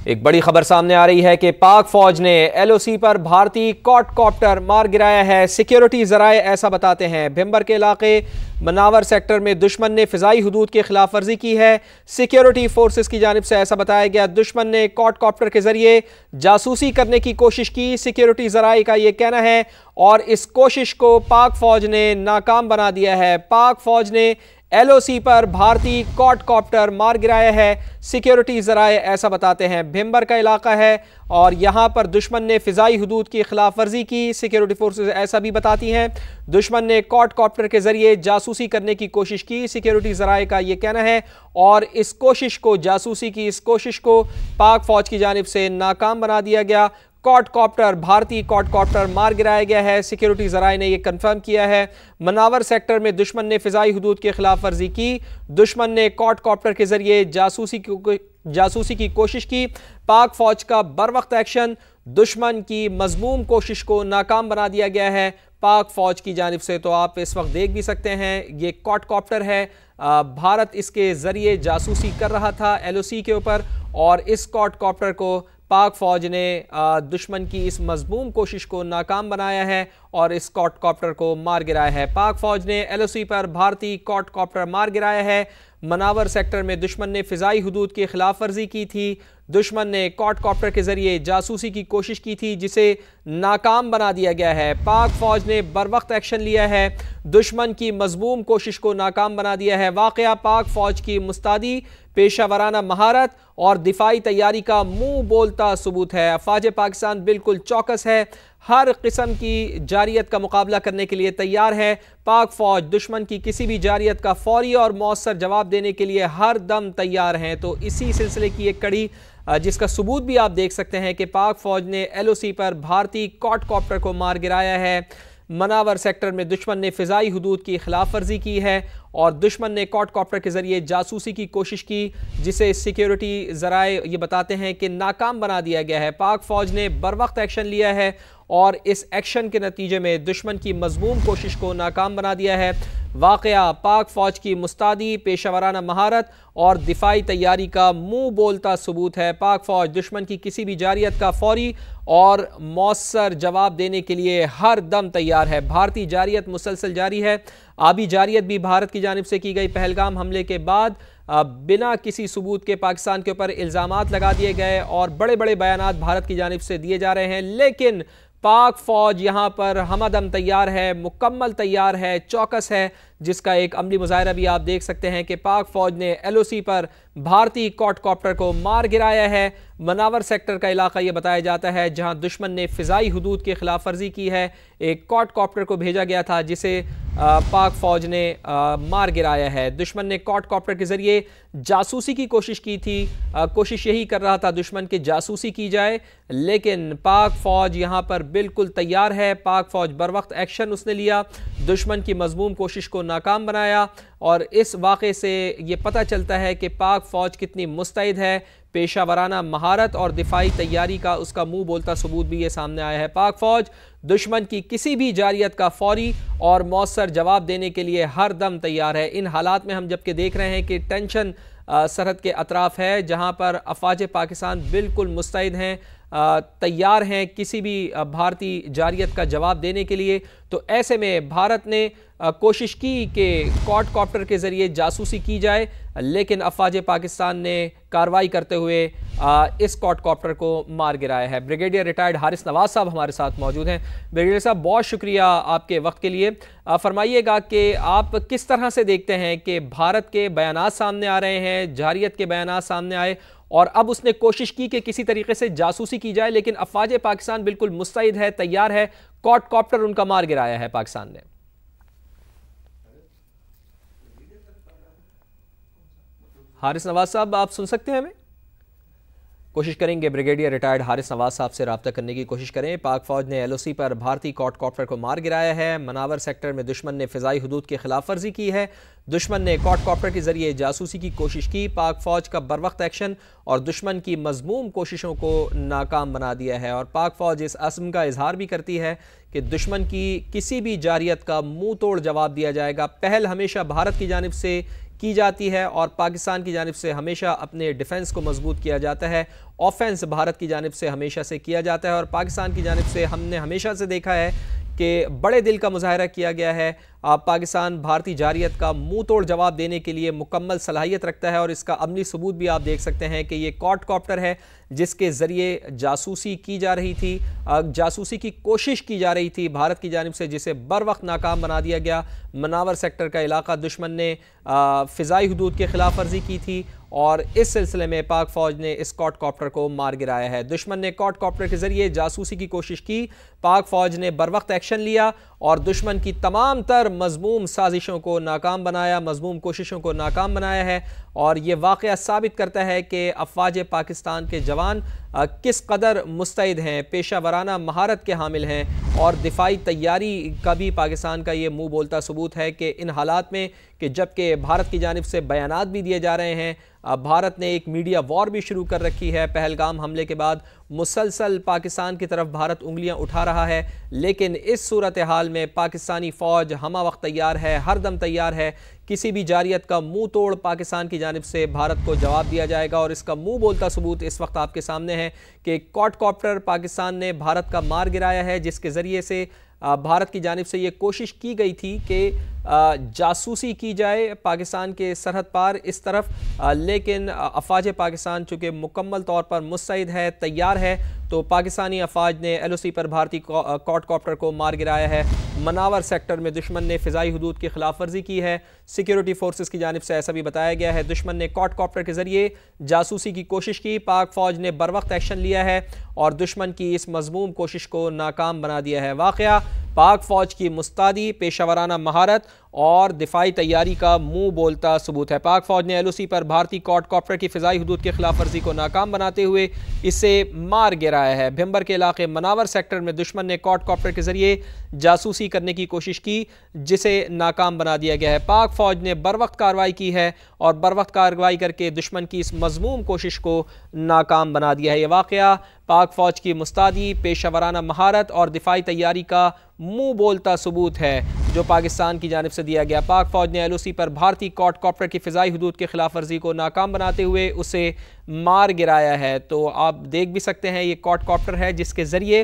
एक बड़ी खबर सामने आ रही है कि पाक फौज ने एलओसी पर भारतीय क्वाडकॉप्टर मार गिराया है। सिक्योरिटी जराए ऐसा बताते हैं। भिंबर के इलाके मनावर सेक्टर में दुश्मन ने फिजाई हुदूद की खिलाफ वर्जी की है। सिक्योरिटी फोर्सेस की जानिब से ऐसा बताया गया, दुश्मन ने क्वाडकॉप्टर के जरिए जासूसी करने की कोशिश की। सिक्योरिटी जराए का यह कहना है और इस कोशिश को पाक फौज ने नाकाम बना दिया है। पाक फौज ने एलओसी पर भारतीय क्वाडकॉप्टर मार गिराया है। सिक्योरिटी जराए ऐसा बताते हैं। भिंबर का इलाका है और यहां पर दुश्मन ने फिजाई हुदूद की खिलाफ वर्जी की। सिक्योरिटी फोर्सेस ऐसा भी बताती हैं, दुश्मन ने क्वाडकॉप्टर के जरिए जासूसी करने की कोशिश की। सिक्योरिटी जराए का यह कहना है और इस कोशिश को, जासूसी की इस कोशिश को पाक फौज की जानिब से नाकाम बना दिया गया। क्वाडकॉप्टर, भारतीय क्वाडकॉप्टर मार गिराया गया है। सिक्योरिटी जराए ने यह कंफर्म किया है। मनावर सेक्टर में दुश्मन ने फिजाई हुदूद की खिलाफ वर्जी की। दुश्मन ने क्वाडकॉप्टर के जरिए जासूसी की कोशिश की। पाक फौज का बर वक्त एक्शन, दुश्मन की मजमूम कोशिश को नाकाम बना दिया गया है पाक फौज की जानिब से। तो आप इस वक्त देख भी सकते हैं, ये क्वाडकॉप्टर है। भारत इसके जरिए जासूसी कर रहा था एलओसी के ऊपर और इस क्वाडकॉप्टर को पाक फौज ने दुश्मन की इस मजमूम कोशिश को नाकाम बनाया है और इस क्वाडकॉप्टर को मार गिराया है। पाक फौज ने एलओसी पर भारतीय क्वाडकॉप्टर मार गिराया है। मनावर सेक्टर में दुश्मन ने फिजाई हुदूद की खिलाफ वर्जी की थी। दुश्मन ने क्वाडकॉप्टर के जरिए जासूसी की कोशिश की थी, जिसे नाकाम बना दिया गया है। पाक फौज ने बर वक्त एक्शन लिया है, दुश्मन की मजमूम कोशिश को नाकाम बना दिया है। वाकया पाक फौज की मुस्तादी, पेशा वराना महारत और दिफाई तैयारी का मुंह बोलता सबूत है। अफवाज पाकिस्तान बिल्कुल चौकस है, हर किस्म की जारियत का मुकाबला करने के लिए तैयार है। पाक फौज दुश्मन की किसी भी जारियत का फौरी और मौसर जवाब देने के लिए हर दम तैयार हैं। तो इसी सिलसिले की एक कड़ी, जिसका सबूत भी आप देख सकते हैं कि पाक फौज ने एलओसी पर भारतीय क्वाडकॉप्टर को मार गिराया है। मनावर सेक्टर में दुश्मन ने फिजाई हुदूद की खिलाफ वर्जी की है और दुश्मन ने क्वाडकॉप्टर के जरिए जासूसी की कोशिश की, जिसे सिक्योरिटी जराए ये बताते हैं कि नाकाम बना दिया गया है। पाक फौज ने बर वक्त एक्शन लिया है और इस एक्शन के नतीजे में दुश्मन की मजमूम कोशिश को नाकाम बना दिया है। वाकया पाक फौज की मुस्तादी, पेशा वराना महारत और दिफाई तैयारी का मुंह बोलता सबूत है। पाक फौज दुश्मन की किसी भी जारियत का फौरी और मौसर जवाब देने के लिए हर दम तैयार है। भारतीय जारियत मुसलसल जारी है। आबी जारियत भी भारत की जानिब से की गई। पहलगाम हमले के बाद बिना किसी सबूत के पाकिस्तान के ऊपर इल्ज़ामात लगा दिए गए और बड़े बड़े बयानात भारत की जानिब से दिए जा रहे हैं, लेकिन पाक फौज यहाँ पर हमदम तैयार है, मुकम्मल तैयार है, चौकस है, जिसका एक अमली मुजाहिरा भी आप देख सकते हैं कि पाक फौज ने एलओसी पर भारतीय क्वाडकॉप्टर को मार गिराया है। मनावर सेक्टर का इलाका यह बताया जाता है जहां दुश्मन ने फिजाई हुदूद की खिलाफ वर्जी की है। एक क्वाडकॉप्टर को भेजा गया था जिसे पाक फौज ने मार गिराया है। दुश्मन ने क्वाडकॉप्टर के जरिए जासूसी की कोशिश की थी। कोशिश यही कर रहा था दुश्मन की जासूसी की जाए, लेकिन पाक फौज यहाँ पर बिल्कुल तैयार है। पाक फौज बर वक्त एक्शन उसने लिया, दुश्मन की मजमूम कोशिश को नाकाम बनाया और इस वाक़े से ये पता चलता है कि पाक फौज कितनी मुस्तैद है। पेशा वराना महारत और दिफाई तैयारी का उसका मुंह बोलता सबूत भी ये सामने आया है। पाक फौज दुश्मन की किसी भी जारियत का फौरी और मौसर जवाब देने के लिए हर दम तैयार है। इन हालात में हम जबकि देख रहे हैं कि टेंशन सरहद के अतराफ है, जहां पर अफवाज पाकिस्तान बिल्कुल मुस्तैद हैं, तैयार हैं किसी भी भारतीय जारियत का जवाब देने के लिए। तो ऐसे में भारत ने कोशिश की कि क्वाडकॉप्टर के जरिए जासूसी की जाए, लेकिन अफवाज पाकिस्तान ने कार्रवाई करते हुए इस क्वाडकॉप्टर को मार गिराया है। ब्रिगेडियर रिटायर्ड हारिस नवाज साहब हमारे साथ मौजूद हैं। ब्रिगेडियर साहब, बहुत शुक्रिया आपके वक्त के लिए। फरमाइएगा कि आप किस तरह से देखते हैं कि भारत के बयानात सामने आ रहे हैं, जारियत के बयानात सामने आए और अब उसने कोशिश की कि किसी तरीके से जासूसी की जाए, लेकिन अफवाज पाकिस्तान बिल्कुल मुस्तैद है, तैयार है, क्वाडकॉप्टर उनका मार गिराया है पाकिस्तान ने। हारिस नवाज साहब, आप सुन सकते हैं हमें? कोशिश करेंगे ब्रिगेडियर रिटायर्ड हारिस नवाज साहब से रब्ता करने की कोशिश करें। पाक फौज ने एलओसी पर भारतीय क्वाडकॉप्टर को मार गिराया है। मनावर सेक्टर में दुश्मन ने फिजाई हुदूद की खिलाफ वर्जी की है। दुश्मन ने क्वाडकॉप्टर के जरिए जासूसी की कोशिश की। पाक फौज का बर वक्त एक्शन और दुश्मन की मजमूम कोशिशों को नाकाम बना दिया है और पाक फौज इस अज़्म का इजहार भी करती है कि दुश्मन की किसी भी जारियत का मुंह तोड़ जवाब दिया जाएगा। पहल हमेशा भारत की जानिब से की जाती है और पाकिस्तान की जानिब से हमेशा अपने डिफेंस को मजबूत किया जाता है। ऑफेंस भारत की जानिब से हमेशा से किया जाता है और पाकिस्तान की जानिब से हमने हमेशा से देखा है कि बड़े दिल का मुजाहरा किया गया है। पाकिस्तान भारतीय जारियत का मुंह तोड़ जवाब देने के लिए मुकम्मल सलाहियत रखता है और इसका अमली सबूत भी आप देख सकते हैं कि ये क्वाडकॉप्टर है जिसके ज़रिए जासूसी की जा रही थी, जासूसी की कोशिश की जा रही थी भारत की जानिब से, जिसे बर वक्त नाकाम बना दिया गया। मनावर सेक्टर का इलाका दुश्मन ने फ़िज़ाई हुदूद के खिलाफ वर्जी की थी और इस सिलसिले में पाक फ़ौज ने इस क्वाडकॉप्टर को मार गिराया है। दुश्मन ने क्वाडकॉप्टर के ज़रिए जासूसी की कोशिश की, पाक फ़ौज ने बर वक्त एक्शन लिया और दुश्मन की तमाम तर मज़मूम साजिशों को नाकाम बनाया, मज़मूम कोशिशों को नाकाम बनाया है। और ये वाक़या साबित करता है कि अफ़वाज पाकिस्तान के जवान किस कदर मुस्तैद हैं, पेशा वराना महारत के हामिल हैं और दिफाई तैयारी का भी पाकिस्तान का ये मुँह बोलता सबूत है कि इन हालात में कि जबकि भारत की जानिब से बयानात भी दिए जा रहे हैं, भारत ने एक मीडिया वॉर भी शुरू कर रखी है। पहलगाम हमले के बाद मुसलसल पाकिस्तान की तरफ भारत उंगलियां उठा रहा है, लेकिन इस सूरत हाल में पाकिस्तानी फ़ौज हमा वक्त तैयार है, हर दम तैयार है। किसी भी जारियत का मुंह तोड़ पाकिस्तान की जानिब से भारत को जवाब दिया जाएगा और इसका मुंह बोलता सबूत इस वक्त आपके सामने है कि क्वाडकॉप्टर पाकिस्तान ने भारत का मार गिराया है, जिसके ज़रिए से भारत की जानिब से ये कोशिश की गई थी कि जासूसी की जाए पाकिस्तान के सरहद पार इस तरफ, लेकिन अफवाज पाकिस्तान चूँकि मुकम्मल तौर पर मुस्तैद है, तैयार है, तो पाकिस्तानी अफवाज ने LOC पर भारतीय क्वाडकॉप्टर को मार गिराया है। मनावर सेक्टर में दुश्मन ने फ़िज़ाई हुदूद की खिलाफ वर्जी की है। सिक्योरिटी फोर्सेस की जानिब से ऐसा भी बताया गया है। दुश्मन ने क्वाडकॉप्टर के ज़रिए जासूसी की कोशिश की, पाक फ़ौज ने बर वक्त एक्शन लिया है और दुश्मन की इस मज़मूम कोशिश को नाकाम बना दिया है। वाक़या पाक फ़ौज की मुस्तादी, पेशावराना महारत और दिफाई तैयारी का मुंह बोलता सबूत है। पाक फ़ौज ने LOC पर भारतीय क्वाडकॉप्टर की फ़िज़ाई हुदूद की खिलाफ वर्जी को नाकाम बनाते हुए इसे मार गिराया है। भिम्बर के इलाके मनावर सेक्टर में दुश्मन ने क्वाडकॉप्टर के ज़रिए जासूसी करने की कोशिश की, जिसे नाकाम बना दिया गया है। पाक फ़ौज ने बर वक्त कार्रवाई की है और बर वक्त कार्रवाई करके दुश्मन की इस मज़मूम कोशिश को नाकाम बना दिया है। यह वाक़या पाक फ़ौज की मुस्तादी, पेशावराना महारत और दिफाई तैयारी का मुंह बोलता सबूत है जो पाकिस्तान की जानिब से दिया गया। पाक फ़ौज ने LOC पर भारतीय क्वाडकॉप्टर की फ़िज़ाई हुदूद के खिलाफ वर्जी को नाकाम बनाते हुए उसे मार गिराया है। तो आप देख भी सकते हैं ये क्वाडकॉप्टर है जिसके ज़रिए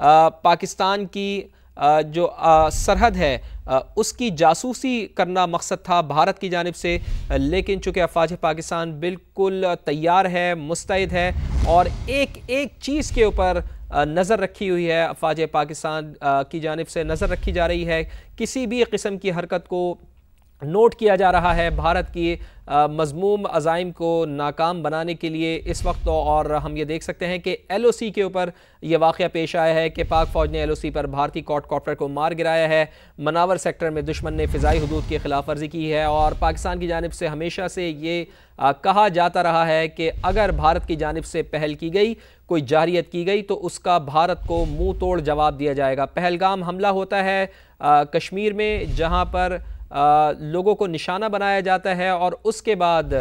पाकिस्तान की जो सरहद है उसकी जासूसी करना मकसद था भारत की जानिब से, लेकिन चूँकि अफवाज पाकिस्तान बिल्कुल तैयार है, मुस्तैद है और एक एक चीज़ के ऊपर नज़र रखी हुई है। अफवाज पाकिस्तान की जानिब से नज़र रखी जा रही है, किसी भी किस्म की हरकत को नोट किया जा रहा है भारत की मज़मूम अज़ाइम को नाकाम बनाने के लिए इस वक्त। और हम ये देख सकते हैं कि LOC के ऊपर यह वाक़या पेश आया है कि पाक फ़ौज ने LOC पर भारतीय क्वाडकॉप्टर को मार गिराया है। मनावर सेक्टर में दुश्मन ने फ़िज़ाई हुदूद की खिलाफ वर्जी की है और पाकिस्तान की जानिब से हमेशा से ये कहा जाता रहा है कि अगर भारत की जानिब से पहल की गई, कोई जारियत की गई, तो उसका भारत को मुँह तोड़ जवाब दिया जाएगा। पहलगाम हमला होता है कश्मीर में, जहाँ पर लोगों को निशाना बनाया जाता है और उसके बाद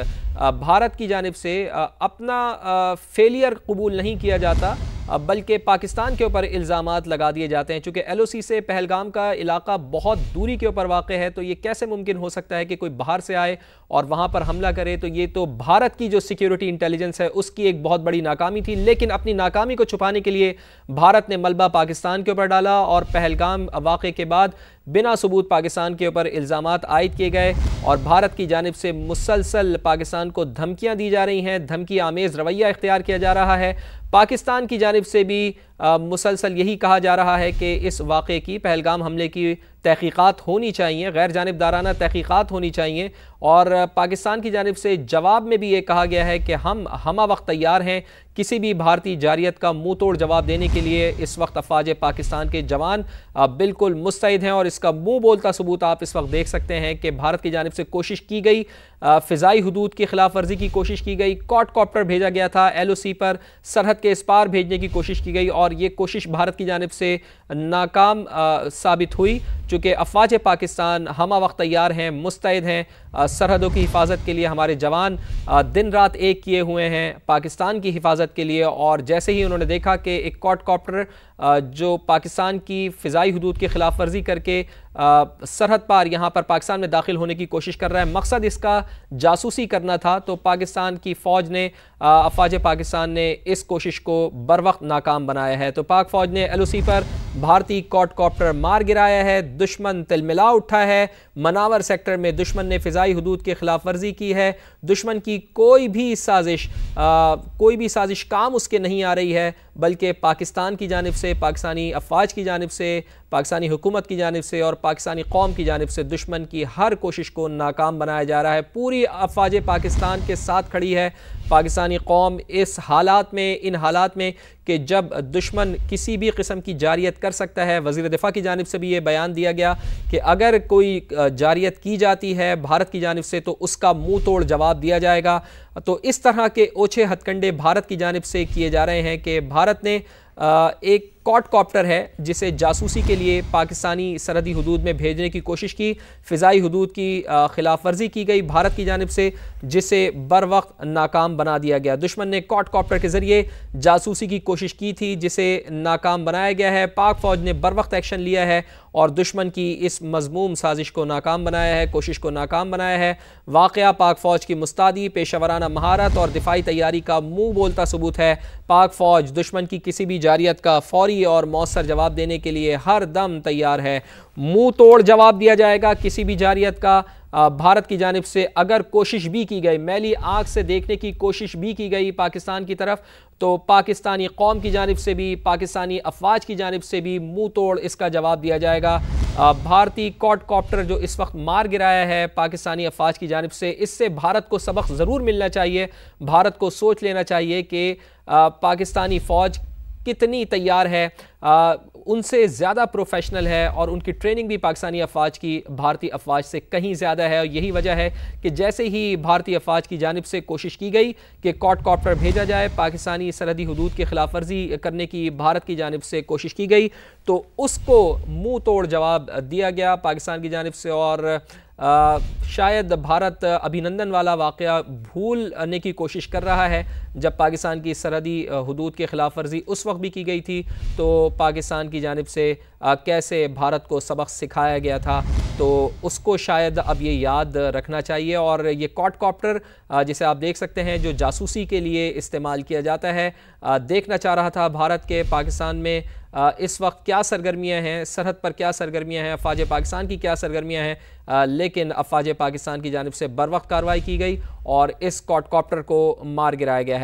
भारत की जानिब से अपना फेलियर कबूल नहीं किया जाता, बल्कि पाकिस्तान के ऊपर इल्ज़ामात लगा दिए जाते हैं। चूँकि LOC से पहलगाम का इलाका बहुत दूरी के ऊपर वाक़ है, तो ये कैसे मुमकिन हो सकता है कि कोई बाहर से आए और वहाँ पर हमला करे। तो ये तो भारत की जो सिक्योरिटी इंटेलिजेंस है उसकी एक बहुत बड़ी नाकामी थी, लेकिन अपनी नाकामी को छुपाने के लिए भारत ने मलबा पाकिस्तान के ऊपर डाला और पहलगाम वाक़े के बाद बिना सबूत पाकिस्तान के ऊपर इल्ज़ामात आयद किए गए और भारत की जानिब से मुसलसल पाकिस्तान को धमकियाँ दी जा रही हैं, धमकी आमेज़ रवैया इख्तियार किया जा रहा है। पाकिस्तान की जानिब से भी मुसलसल यही कहा जा रहा है कि इस वाक़े की, पहलगाम हमले की तहक़ीक़ात होनी चाहिए, गैर जानिबदाराना तहक़ीक़ात होनी चाहिए। और पाकिस्तान की जानिब से जवाब में भी ये कहा गया है कि हम हमा वक्त तैयार हैं किसी भी भारतीय जारियत का मुँह तोड़ जवाब देने के लिए। इस वक्त अफवाज पाकिस्तान के जवान बिल्कुल मुस्तैद हैं और इसका मुँह बोलता सबूत आप इस वक्त देख सकते हैं कि भारत की जानिब से कोशिश की गई, फ़िज़ाई हुदूद की खिलाफ वर्जी की कोशिश की गई, क्वाडकॉप्टर भेजा गया था, LOC पर सरहद के इस पार भेजने की कोशिश की गई और ये कोशिश भारत की जानिब से नाकाम साबित हुई। चूँकि अफवाज पाकिस्तान हमा वक्त तैयार हैं, मुस्तैद हैं, सरहदों की हिफाजत के लिए हमारे जवान दिन रात एक किए हुए हैं पाकिस्तान की हिफाजत के लिए। और जैसे ही उन्होंने देखा कि एक क्वाडकॉप्टर जो पाकिस्तान की फ़िज़ाई हुदूद की खिलाफ वर्जी करके सरहद पार यहाँ पर पाकिस्तान में दाखिल होने की कोशिश कर रहा है, मकसद इसका जासूसी करना था, तो पाकिस्तान की फ़ौज ने, अफवाज पाकिस्तान ने इस कोशिश को बर वक्त नाकाम बनाया है। तो पाक फ़ौज ने LOC पर भारतीय क्वाडकॉप्टर मार गिराया है, दुश्मन तिलमिला उठा है, मनावर सेक्टर में दुश्मन ने फ़िज़ाई हुदूद की खिलाफ वर्जी की है, दुश्मन की कोई भी साजिश काम उसके नहीं आ रही है, बल्कि पाकिस्तान की जानिब से, पाकिस्तानी अफवाज की जानिब से, पाकिस्तानी हुकूमत की जानिब से और पाकिस्तानी कौम की जानिब से दुश्मन की हर कोशिश को नाकाम बनाया जा रहा है। पूरी अफवाज पाकिस्तान के साथ खड़ी है पाकिस्तानी कौम इन हालात में कि जब दुश्मन किसी भी किस्म की जारियत कर सकता है। वज़ीर दिफा की जानिब से भी ये बयान दिया गया कि अगर कोई जारियत की जाती है भारत की जानिब से तो उसका मुंह तोड़ जवाब दिया जाएगा। तो इस तरह के ओछे हथकंडे भारत की जानिब से किए जा रहे हैं कि भारत ने एक क्वाडकॉप्टर है जिसे जासूसी के लिए पाकिस्तानी सरहदी हुदूद में भेजने की कोशिश की, फ़िज़ाई हुदूद की खिलाफ वर्जी की गई भारत की जानिब से, जिसे बर वक्त नाकाम बना दिया गया। दुश्मन ने क्वाडकॉप्टर के ज़रिए जासूसी की कोशिश की थी जिसे नाकाम बनाया गया है। पाक फ़ौज ने बर वक्त एक्शन लिया है और दुश्मन की इस मज़मूम साजिश को नाकाम बनाया है, कोशिश को नाकाम बनाया है। वाक़या पाक फ़ौज की मुस्तादी, पेशावराना महारत और दिफाई तैयारी का मुँह बोलता सबूत है। पाक फ़ौज दुश्मन की किसी भी जारियत का फौरी और मौसर जवाब देने के लिए हर दम तैयार है। मुंह तोड़ जवाब दिया जाएगा किसी भी जारियत का। भारत की जानिब से अगर कोशिश भी की गई, मैली आंख से देखने की कोशिश भी की गई पाकिस्तान की तरफ, तो पाकिस्तानी कौम की जानिब से भी, पाकिस्तानी अफवाज की जानिब से भी मुंह तोड़ इसका जवाब दिया जाएगा। भारतीय क्वाडकॉप्टर जो इस वक्त मार गिराया है पाकिस्तानी अफवाज की जानिब से, इससे भारत को सबक ज़रूर मिलना चाहिए। भारत को सोच लेना चाहिए कि पाकिस्तानी फ़ौज कितनी तैयार है, उनसे ज़्यादा प्रोफेशनल है और उनकी ट्रेनिंग भी पाकिस्तानी अफवाज की भारतीय अफवाज से कहीं ज़्यादा है। और यही वजह है कि जैसे ही भारतीय अफवाज की जानिब से कोशिश की गई कि क्वाडकॉप्टर भेजा जाए, पाकिस्तानी सरहदी हुदूद की खिलाफ वर्जी करने की भारत की जानिब से कोशिश की गई, तो उसको मुंह तोड़ जवाब दिया गया पाकिस्तान की जानिब से। और शायद भारत अभिनंदन वाला वाक़या भूलने की कोशिश कर रहा है। जब पाकिस्तान की सरहदी हुदूद की खिलाफ वर्जी उस वक्त भी की गई थी तो पाकिस्तान की जानिब से कैसे भारत को सबक सिखाया गया था, तो उसको शायद अब ये याद रखना चाहिए। और ये क्वाडकॉप्टर जिसे आप देख सकते हैं जो जासूसी के लिए इस्तेमाल किया जाता है, देखना चाह रहा था भारत के पाकिस्तान में इस वक्त क्या सरगर्मियां हैं, सरहद पर क्या सरगर्मियां हैं, अफवाज पाकिस्तान की क्या सरगर्मियां हैं, लेकिन अफवाज पाकिस्तान की जानिब से बर वक्त कार्रवाई की गई और इस क्वाडकॉप्टर को मार गिराया गया है।